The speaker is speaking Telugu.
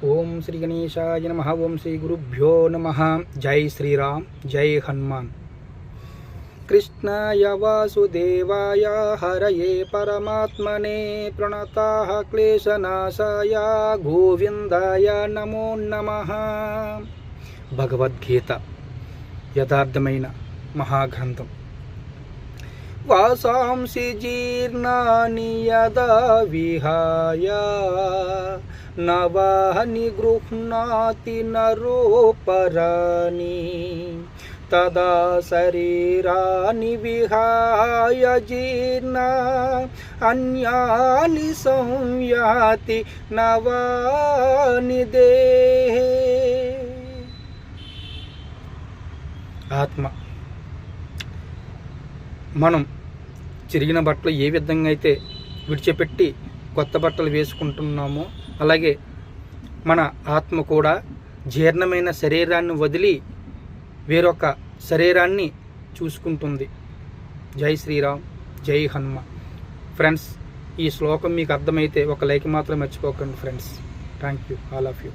ఓం శ్రీ గణేశాయ నమః. ఓం శ్రీ గురుభ్యో నమః. జై శ్రీరామ్, జై హనుమాన్. కృష్ణాయ వాసుదేవాయ హరయే పరమాత్మనే ప్రణతాః క్లేశనాశాయ గోవిందాయ నమో నమః. భగవద్గీత యథార్థమైన మహాగ్రంథం. వాసాంసి జీర్ణాని యదా విహాయ నవాని గృహ్ణాతి నరోపరాణి తదా శరీరాని విహాయ జీర్ణ అన్యాని సంయాతి నవాని దేహే. ఆత్మ మనం చిరిగిన బట్టలు ఏ విధంగా అయితే విడిచిపెట్టి కొత్త బట్టలు వేసుకుంటున్నామో అలాగే మన ఆత్మ కూడా జీర్ణమైన శరీరాన్ని వదిలి వేరొక శరీరాన్ని చూసుకుంటుంది. జై శ్రీరామ్, జై హనుమ. ఫ్రెండ్స్, ఈ శ్లోకం మీకు అర్థమైతే ఒక లైక్ మాత్రం మర్చిపోకండి friends. Thank you all of you.